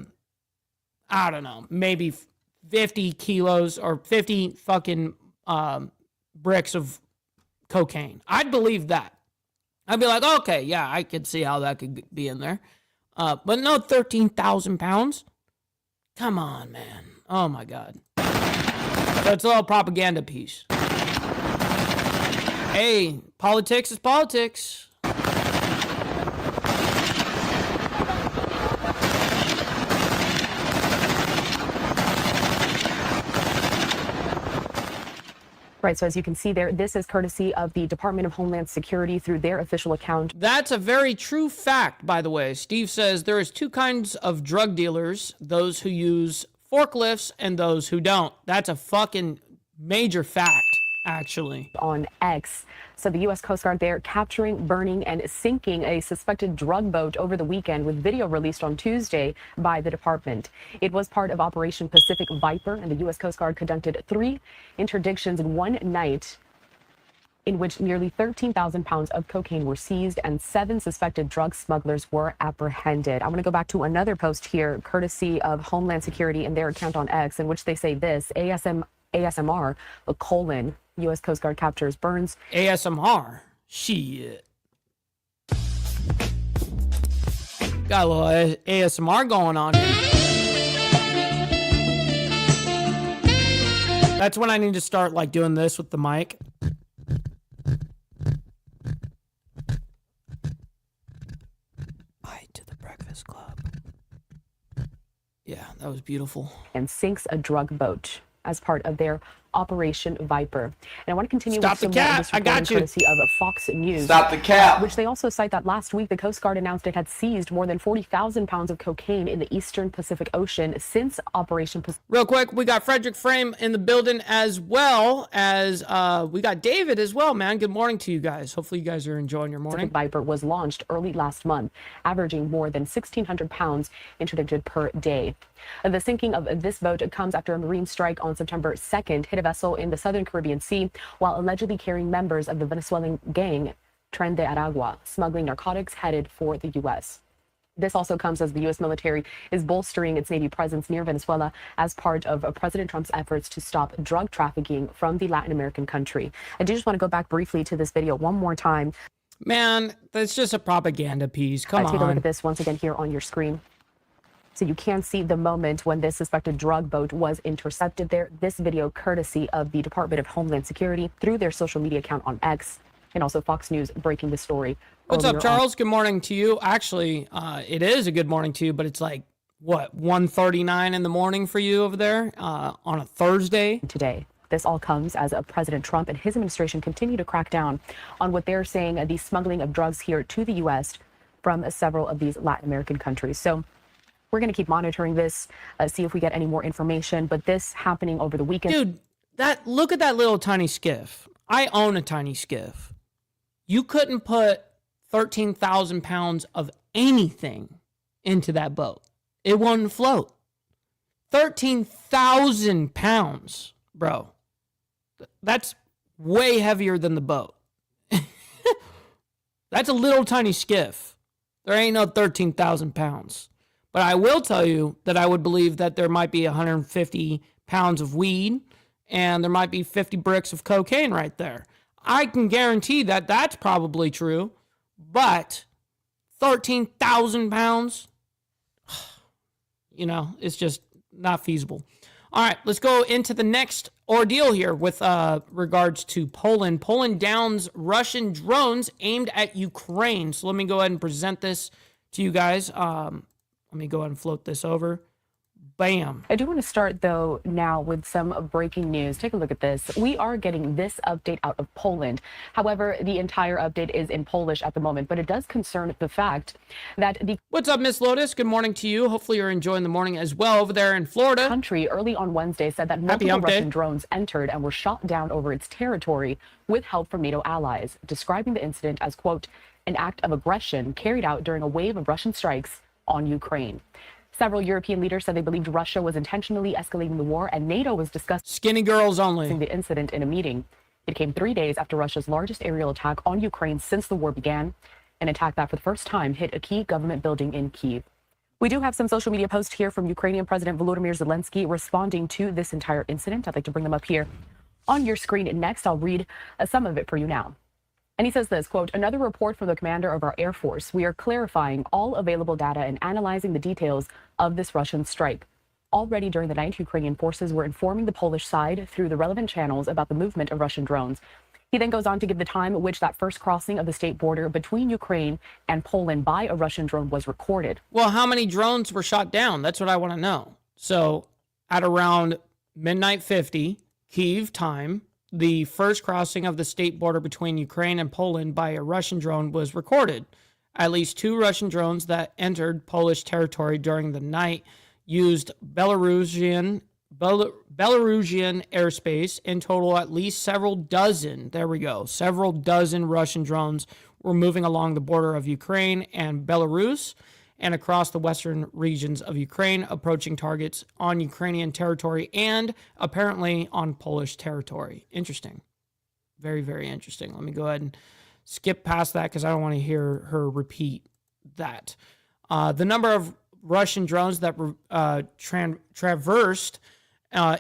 S3: don't know, maybe 50 kilos or 50 fucking bricks of cocaine. I'd believe that. I'd be like, okay, yeah, I could see how that could be in there. But no 13,000 pounds. Come on, man. Oh, my God. So it's a little propaganda piece. Hey, politics is politics.
S8: Right, so as you can see there, this is courtesy of the Department of Homeland Security through their official account.
S3: That's a very true fact, by the way. Steve says there is 2 kinds of drug dealers, those who use forklifts and those who don't. That's a fucking major fact, actually.
S8: On X. So the U.S. Coast Guard there capturing, burning, and sinking a suspected drug boat over the weekend, with video released on Tuesday by the department. It was part of Operation Pacific Viper, and the U.S. Coast Guard conducted 3 interdictions in one night in which nearly 13,000 pounds of cocaine were seized and 7 suspected drug smugglers were apprehended. I want to go back to another post here, courtesy of Homeland Security and their account on X, in which they say this: ASMR, a colon, U.S. Coast Guard captures burns.
S3: ASMR? Shit. Got a little ASMR going on here. That's when I need to start like doing this with the mic. Bye to the Breakfast Club. Yeah, that was beautiful.
S8: And sinks a drug boat as part of their Operation Viper. And I want to continue
S3: Stop
S8: with some
S3: the cap.
S8: more of this
S3: I got you.
S8: courtesy of Fox News.
S10: Stop the cap.
S8: Which they also cite that last week the Coast Guard announced it had seized more than 40,000 pounds of cocaine in the eastern Pacific Ocean since Operation Pacific.
S3: Real quick, we got Frederick Frame in the building, as well as we got David as well, man. Good morning to you guys. Hopefully you guys are enjoying your morning.
S8: Pacific Viper was launched early last month, averaging more than 1,600 pounds interdicted per day. The sinking of this boat comes after a Marine strike on September 2nd hit a vessel in the southern Caribbean Sea while allegedly carrying members of the Venezuelan gang Tren de Aragua, smuggling narcotics headed for the U.S. This also comes as the U.S. military is bolstering its Navy presence near Venezuela as part of President Trump's efforts to stop drug trafficking from the Latin American country. I do just want to go back briefly to this video one more time.
S3: Man, that's just a propaganda piece. Come on.
S8: Take a look at this once again here on your screen. So you can see the moment when this suspected drug boat was intercepted there. This video courtesy of the Department of Homeland Security through their social media account on X, and also Fox News breaking the story.
S3: What's up, Charles? Good morning to you. Actually, it is a good morning to you, but it's like, what, 1:39 in the morning for you over there on a Thursday?
S8: Today. This all comes as President Trump and his administration continue to crack down on what they're saying the smuggling of drugs here to the U.S. from several of these Latin American countries. So we're going to keep monitoring this, see if we get any more information. But this happening over the weekend.
S3: Dude, look at that little tiny skiff. I own a tiny skiff. You couldn't put 13,000 pounds of anything into that boat. It wouldn't float. 13,000 pounds, bro. That's way heavier than the boat. That's a little tiny skiff. There ain't no 13,000 pounds. But I will tell you that I would believe that there might be 150 pounds of weed and there might be 50 bricks of cocaine right there. I can guarantee that that's probably true. But 13,000 pounds, it's just not feasible. All right, let's go into the next ordeal here with regards to Poland. Poland downs Russian drones aimed at Ukraine. So let me go ahead and present this to you guys. Let me go ahead and float this over. Bam.
S8: I do want to start, though, now with some breaking news. Take a look at this. We are getting this update out of Poland. However, the entire update is in Polish at the moment, but it does concern the fact that the...
S3: What's up, Miss Lotus? Good morning to you. Hopefully you're enjoying the morning as well over there in Florida.
S8: Country early on Wednesday said that multiple Russian drones entered and were shot down over its territory with help from NATO allies, describing the incident as, quote, an act of aggression carried out during a wave of Russian strikes on Ukraine. Several European leaders said they believed Russia was intentionally escalating the war, and NATO was discussing
S3: skinny girls only
S8: the incident in a meeting. It came 3 days after Russia's largest aerial attack on Ukraine since the war began, an attack that for the first time hit a key government building in Kyiv. We do have some social media posts here from Ukrainian President Volodymyr Zelensky responding to this entire incident. I'd like to bring them up here on your screen next. I'll read some of it for you now. And he says this, quote, another report from the commander of our Air Force. We are clarifying all available data and analyzing the details of this Russian strike. Already during the night, Ukrainian forces were informing the Polish side through the relevant channels about the movement of Russian drones. He then goes on to give the time at which that first crossing of the state border between Ukraine and Poland by a Russian drone was recorded.
S3: Well, how many drones were shot down? That's what I want to know. So at around midnight 50, Kyiv time, the first crossing of the state border between Ukraine and Poland by a Russian drone was recorded. At least 2 Russian drones that entered Polish territory during the night used Belarusian airspace. In total, at least several dozen Russian drones were moving along the border of Ukraine and Belarus and across the western regions of Ukraine, approaching targets on Ukrainian territory and apparently on Polish territory. Interesting. Very, very interesting. Let me go ahead and skip past that because I don't want to hear her repeat that. The number of Russian drones that traversed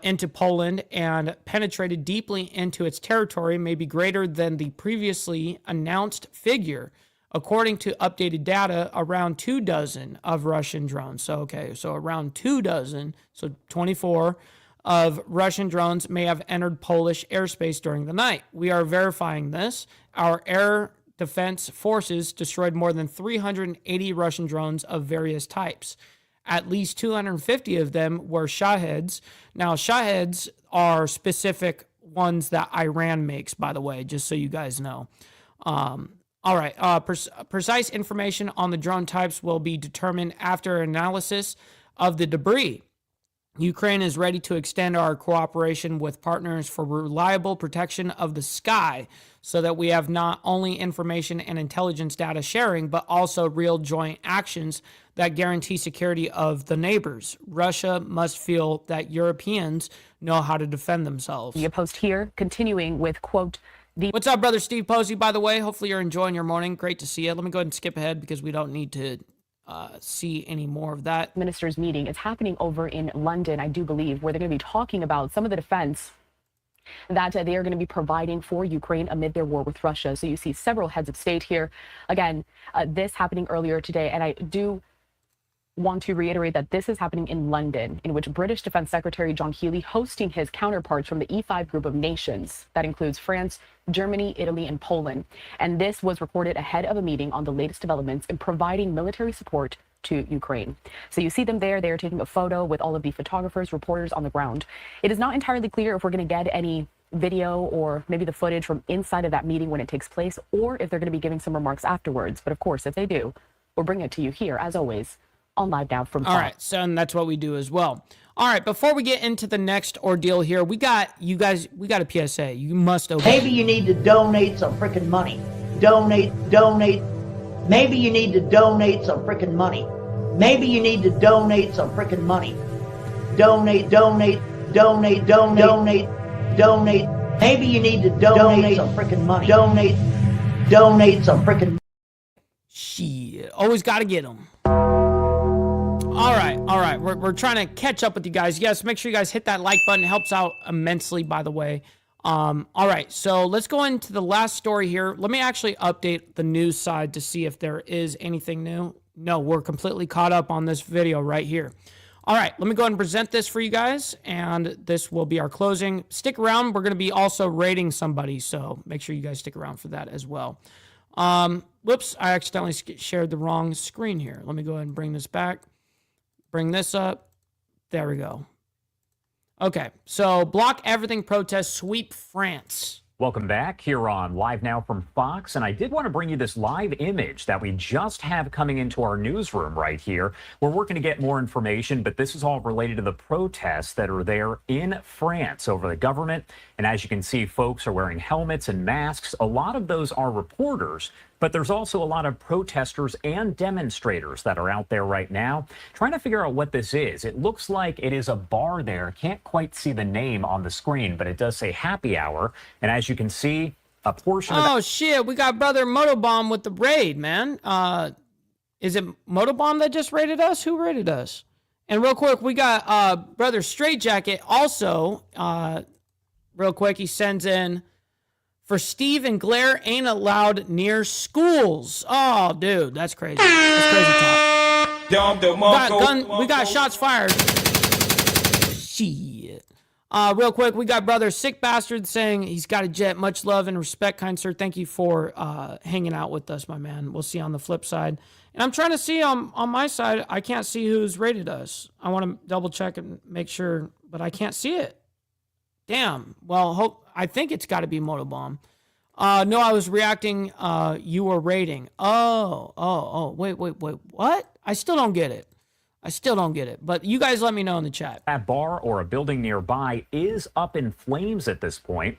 S3: into Poland and penetrated deeply into its territory may be greater than the previously announced figure. According to updated data, around 2 dozen of Russian drones. So around 2 dozen, so 24 of Russian drones may have entered Polish airspace during the night. We are verifying this. Our air defense forces destroyed more than 380 Russian drones of various types. At least 250 of them were Shaheds. Now, Shaheds are specific ones that Iran makes, by the way, just so you guys know. All right. Precise information on the drone types will be determined after analysis of the debris. Ukraine is ready to extend our cooperation with partners for reliable protection of the sky so that we have not only information and intelligence data sharing, but also real joint actions that guarantee security of the neighbors. Russia must feel that Europeans know how to defend themselves.
S8: You post here, continuing with, quote,
S3: What's up, brother Steve Posey, by the way? Hopefully you're enjoying your morning. Great to see you. Let me go ahead and skip ahead because we don't need to see any more of that.
S8: Ministers meeting. It's happening over in London, I do believe, where they're going to be talking about some of the defense that they are going to be providing for Ukraine amid their war with Russia. So you see several heads of state here. Again, this happening earlier today, and I do want to reiterate that this is happening in London, in which British Defense Secretary John Healey hosting his counterparts from the E5 group of nations. That includes France, Germany, Italy, and Poland. And this was recorded ahead of a meeting on the latest developments in providing military support to Ukraine. So you see them there. They are taking a photo with all of the photographers, reporters on the ground. It is not entirely clear if we're going to get any video or maybe the footage from inside of that meeting when it takes place, or if they're going to be giving some remarks afterwards. But of course, if they do, We'll bring it to you here, as always, on Live Now from
S3: All right, so and that's what we do as well. All right, before we get into the next ordeal here, we got a PSA. You must obey.
S4: Maybe you need to donate some freaking money. Donate. Maybe you need to donate some freaking money. Maybe you need to donate some freaking money. Donate. Maybe you need to donate some freaking money. Donate some freaking.
S3: Shit, always got to get them. All right. We're trying to catch up with you guys. Yes, make sure you guys hit that like button. It helps out immensely, by the way. All right, so let's go into the last story here. Let me actually update the news side to see if there is anything new. No, we're completely caught up on this video right here. All right, let me go ahead and present this for you guys, and this will be our closing. Stick around. We're going to be also rating somebody, so make sure you guys stick around for that as well. Whoops, I accidentally shared the wrong screen here. Let me go ahead and bring this back. Bring this up. There we go. Okay, so block everything protest sweep France.
S10: Welcome back here on Live Now from Fox, and I did want to bring you this live image that we just have coming into our newsroom right here. We're working to get more information, but this is all related to the protests that are there in France over the government. And as you can see, folks are wearing helmets and masks. A lot of those are reporters, but there's also a lot of protesters and demonstrators that are out there right now trying to figure out what this is. It looks like it is a bar there. Can't quite see the name on the screen, but it does say happy hour. And as you can see, a portion of...
S3: Oh, shit. We got Brother Motobomb with the raid, man. Is it Motobomb that just raided us? Who raided us? And real quick, we got Brother Straight Jacket also. Real quick, he sends in... For Steve and glare ain't allowed near schools. Oh, dude, that's crazy. That's crazy talk. We got shots fired. Shit. Real quick, we got Brother Sick Bastard saying he's got a jet. Much love and respect, kind sir. Thank you for hanging out with us, my man. We'll see you on the flip side. And I'm trying to see on my side, I can't see who's rated us. I want to double check and make sure, but I can't see it. Damn. Well, I think it's got to be Motobomb. No, I was reacting. You were rating. Wait. What? I still don't get it. But you guys let me know in the chat.
S10: That bar or a building nearby is up in flames at this point.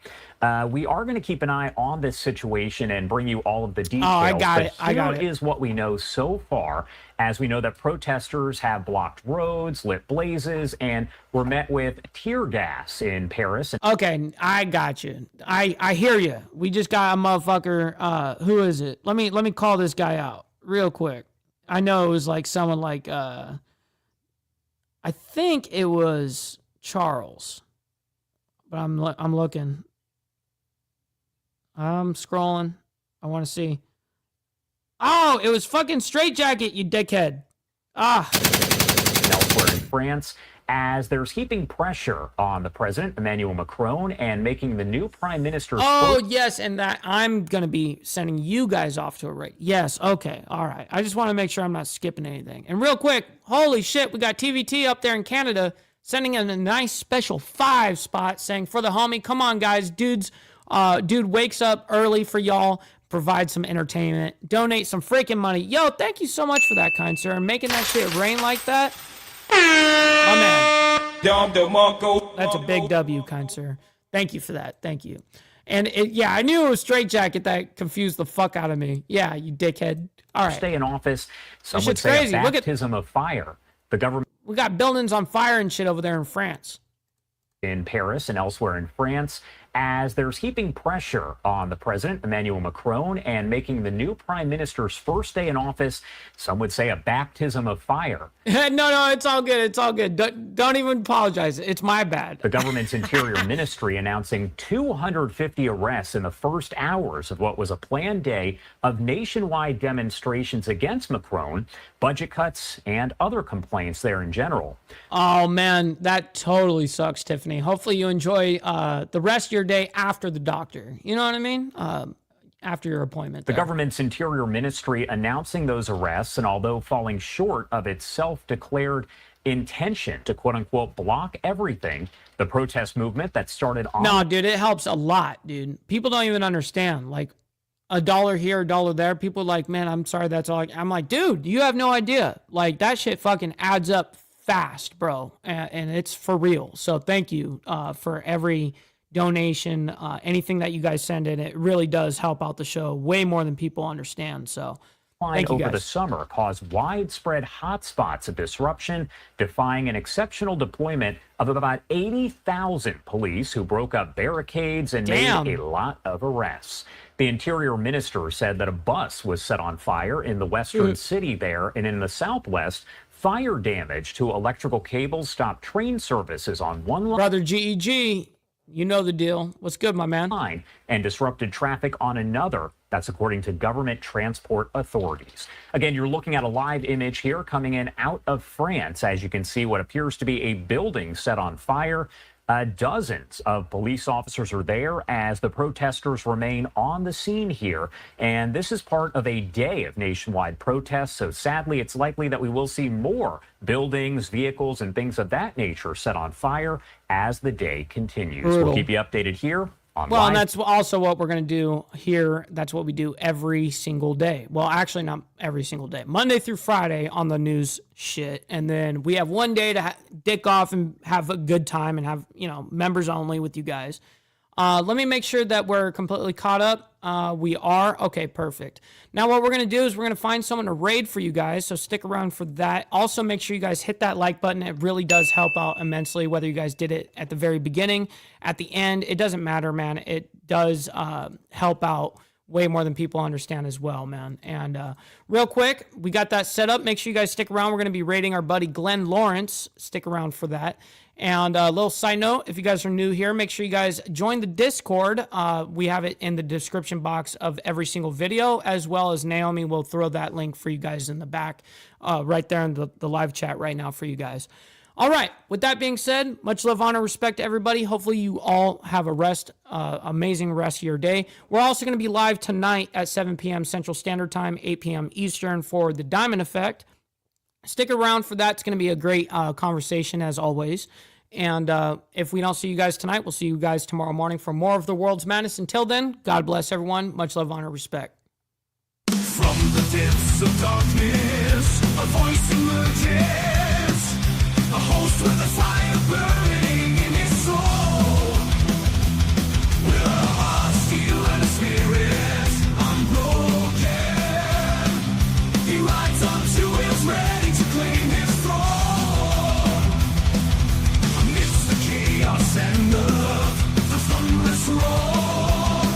S10: We are going to keep an eye on this situation and bring you all of the details.
S3: Oh, I got it.
S10: Here is what we know so far, as we know that protesters have blocked roads, lit blazes, and were met with tear gas in Paris.
S3: Okay, I got you. I hear you. We just got a motherfucker. Who is it? Let me call this guy out real quick. I know it was like someone like I think it was Charles, but I'm looking. I'm scrolling. I want to see. Oh, it was fucking Straight Jacket, you dickhead.
S10: Elsewhere in France, as there's heaping pressure on the president, Emmanuel Macron, and making the new prime minister...
S3: Oh, yes, and that I'm going to be sending you guys off to a raid. Yes, okay, all right. I just want to make sure I'm not skipping anything. And real quick, holy shit, we got TVT up there in Canada sending in a nice special 5 spot saying, for the homie, come on, guys, dude wakes up early for y'all, provide some entertainment, donate some freaking money. Yo, thank you so much for that, kind sir, and making that shit rain like that. Oh, man. That's a big W, kind sir. Thank you for that. Thank you. And yeah, I knew it was Straight Jacket that confused the fuck out of me. Yeah, you dickhead. All right.
S10: Stay in office. Some would say a baptism of fire. The government...
S3: We got buildings on fire and shit over there in France.
S10: In Paris and elsewhere in France, as there's heaping pressure on the president, Emmanuel Macron, and making the new prime minister's first day in office, some would say a baptism of fire.
S3: No, it's all good. It's all good. Don't even apologize. It's my bad.
S10: The government's Interior Ministry announcing 250 arrests in the first hours of what was a planned day of nationwide demonstrations against Macron, budget cuts, and other complaints there in general.
S3: Oh, man, that totally sucks, Tiffany. Hopefully you enjoy the rest of your day after the doctor. You know what I mean? After your appointment.
S10: The government's Interior Ministry announcing those arrests, and although falling short of its self-declared intention to quote-unquote block everything, the protest movement that started on...
S3: No, dude, it helps a lot, dude. People don't even understand. Like, a dollar here, a dollar there. People are like, man, I'm sorry, that's all. I'm like, dude, you have no idea. Like, that shit fucking adds up fast, bro. And it's for real. So thank you for every donation, anything that you guys send in. It really does help out the show way more than people understand. So thank you guys.
S10: Over the summer caused widespread hotspots of disruption, defying an exceptional deployment of about 80,000 police who broke up barricades and made a lot of arrests. The Interior Minister said that a bus was set on fire in the western city there, and in the southwest, fire damage to electrical cables stopped train services on one line.
S3: Brother GEG, you know the deal. What's good, my man?
S10: And disrupted traffic on another. That's according to government transport authorities. Again, you're looking at a live image here coming in out of France. As you can see, what appears to be a building set on fire. Dozens of police officers are there as the protesters remain on the scene here. And this is part of a day of nationwide protests. So sadly, it's likely that we will see more buildings, vehicles, and things of that nature set on fire as the day continues.
S3: Brutal.
S10: We'll keep you updated here.
S3: Well, and that's also what we're going to do here. That's what we do every single day. Well, actually, not every single day. Monday through Friday on the news shit. And then we have one day to dick off and have a good time and have, members only with you guys. Let me make sure that we're completely caught up. We are. Okay, perfect. Now what we're going to do is we're going to find someone to raid for you guys, so stick around for that. Also, make sure you guys hit that like button. It really does help out immensely, whether you guys did it at the very beginning, at the end. It doesn't matter, man. It does help out way more than people understand as well, man. And real quick, we got that set up. Make sure you guys stick around. We're going to be raiding our buddy Glenn Lawrence. Stick around for that. And a little side note, if you guys are new here, make sure you guys join the Discord. We have it in the description box of every single video, as well as Naomi will throw that link for you guys in the back, right there in the live chat right now for you guys. All right, with that being said, much love, honor, respect to everybody. Hopefully you all have a amazing rest of your day. We're also going to be live tonight at 7 p.m. Central Standard Time, 8 p.m. Eastern for the Diamond Effect. Stick around for that. It's going to be a great conversation as always. And if we don't see you guys tonight, we'll see you guys tomorrow morning for more of the World's Madness. Until then, God bless everyone. Much love, honor, respect.
S2: From the depths of darkness, a voice emerges, a host with a fire burning in his soul. With a heart steel and a spirit unbroken, he rides on two wheels ready to claim his throne. Amidst the chaos and the thunderous roar,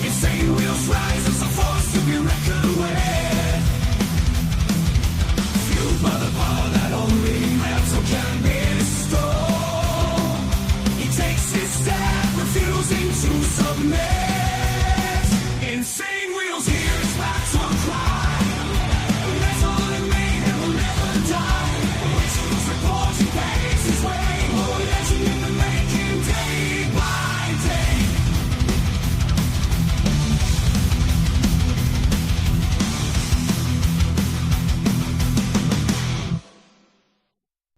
S2: insane wheels rise as a force to be reckoned with. Fueled by the power that only metal can bestow, he takes his step, refusing to submit.